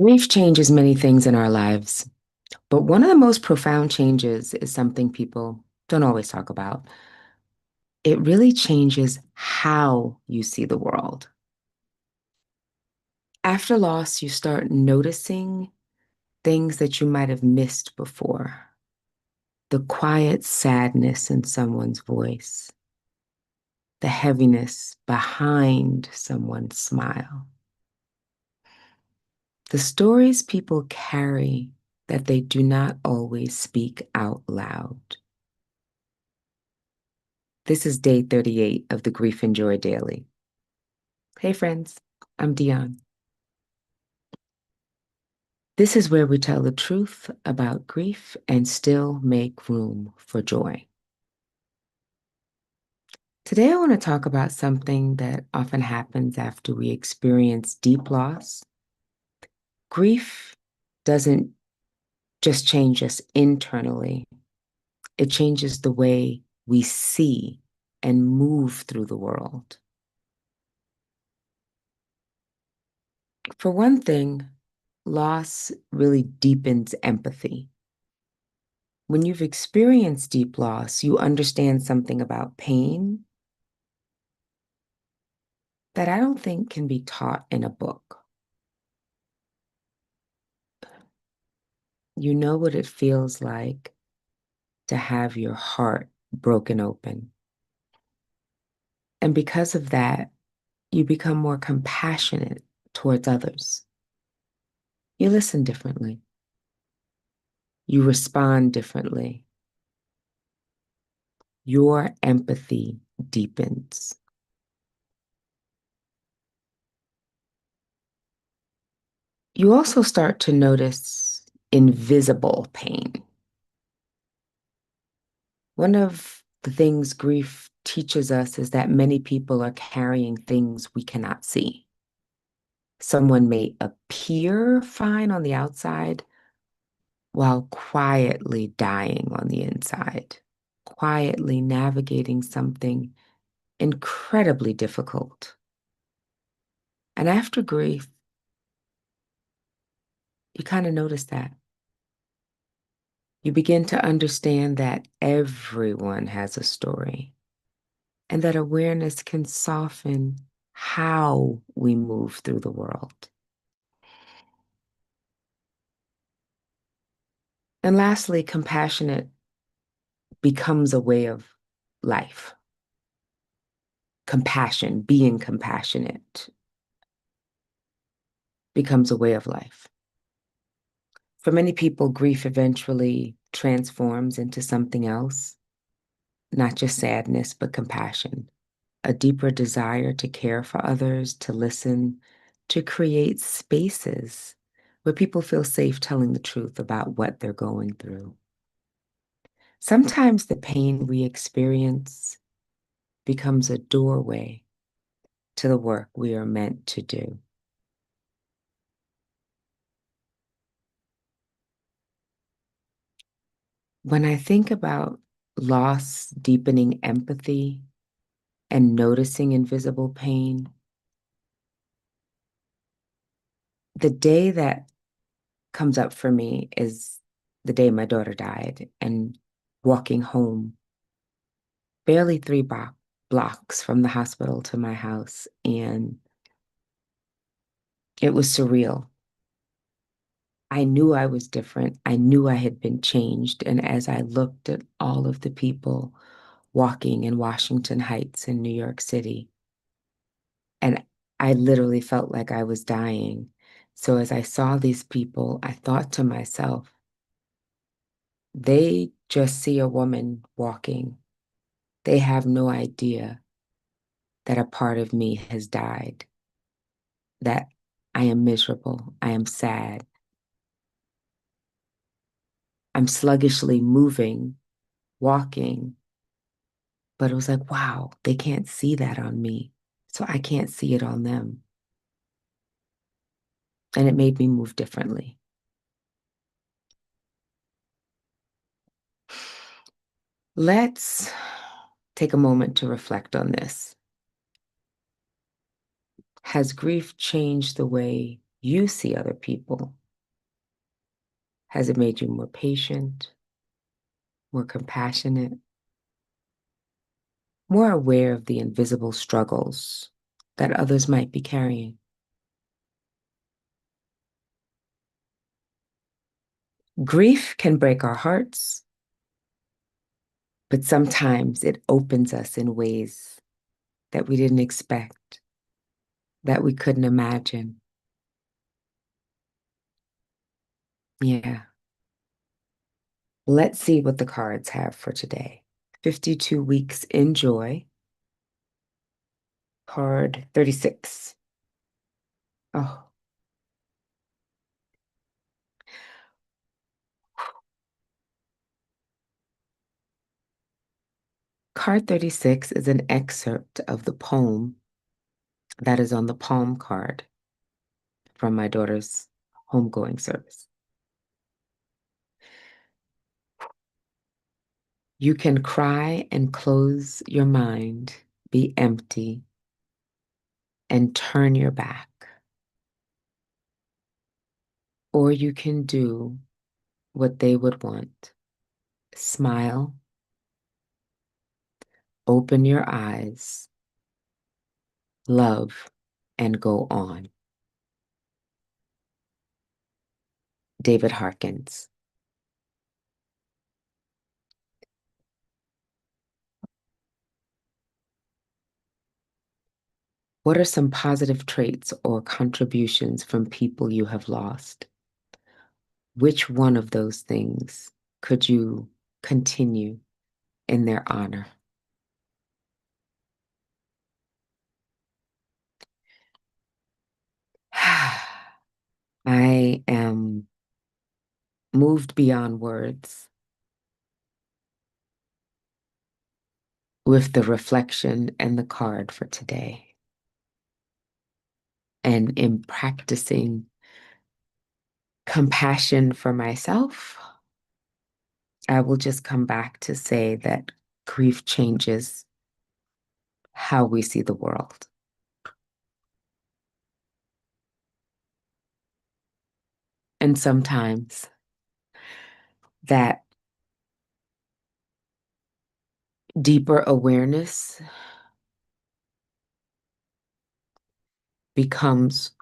Grief changes many things in our lives, but one of the most profound changes is something people don't always talk about. It really changes how you see the world. After loss, you start noticing things that you might have missed before. The quiet sadness in someone's voice, the heaviness behind someone's smile, the stories people carry that they do not always speak out loud. This is day 38 of the Grief and Joy Daily. Hey, friends, I'm Dionne. This is where we tell the truth about grief and still make room for joy. Today, I want to talk about something that often happens after we experience deep loss. Grief doesn't just change us internally, it changes the way we see and move through the world. For one thing, loss really deepens empathy. When you've experienced deep loss, you understand something about pain that I don't think can be taught in a book. You know what it feels like to have your heart broken open. And because of that, you become more compassionate towards others. You listen differently. You respond differently. Your empathy deepens. You also start to notice invisible pain. One of the things grief teaches us is that many people are carrying things we cannot see. Someone may appear fine on the outside while quietly dying on the inside, quietly navigating something incredibly difficult. And after grief, you kind of notice that. You begin to understand that everyone has a story and that awareness can soften how we move through the world. And lastly, compassionate becomes a way of life. Compassion, being compassionate, becomes a way of life. For many people, grief eventually transforms into something else, not just sadness, but compassion, a deeper desire to care for others, to listen, to create spaces where people feel safe telling the truth about what they're going through. Sometimes the pain we experience becomes a doorway to the work we are meant to do. When I think about loss deepening empathy and noticing invisible pain, the day that comes up for me is the day my daughter died and walking home, barely blocks from the hospital to my house. And it was surreal. I knew I was different. I knew I had been changed. And as I looked at all of the people walking in Washington Heights in New York City, and I literally felt like I was dying. So as I saw these people, I thought to myself, they just see a woman walking. They have no idea that a part of me has died, that I am miserable, I am sad, I'm sluggishly moving, walking. But it was like, wow, they can't see that on me. So I can't see it on them. And it made me move differently. Let's take a moment to reflect on this. Has grief changed the way you see other people? Has it made you more patient, more compassionate, more aware of the invisible struggles that others might be carrying? Grief can break our hearts, but sometimes it opens us in ways that we didn't expect, that we couldn't imagine. Yeah. Let's see what the cards have for today. 52 weeks in joy. Card 36. Oh, card 36 is an excerpt of the poem that is on the palm card from my daughter's homegoing service. You can cry and close your mind, be empty, and turn your back. Or you can do what they would want. Smile, open your eyes, love, and go on. David Harkins. What are some positive traits or contributions from people you have lost? Which one of those things could you continue in their honor? I am moved beyond words with the reflection and the card for today. And in practicing compassion for myself, I will just come back to say that grief changes how we see the world. And sometimes that deeper awareness becomes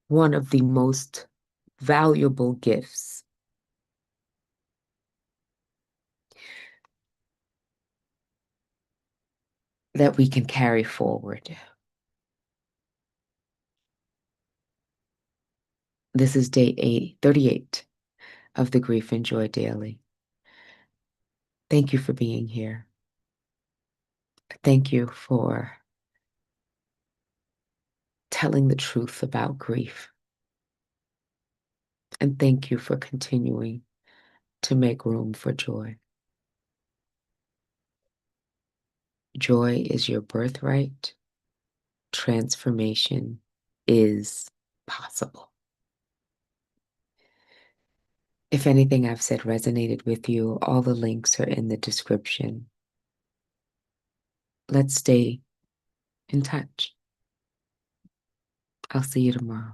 one of the most valuable gifts that we can carry forward. This is day 38 of the Grief and Joy Daily. Thank you for being here. Thank you for telling the truth about grief. And thank you for continuing to make room for joy. Joy is your birthright. Transformation is possible. If anything I've said resonated with you, all the links are in the description. Let's stay in touch. I'll see you tomorrow.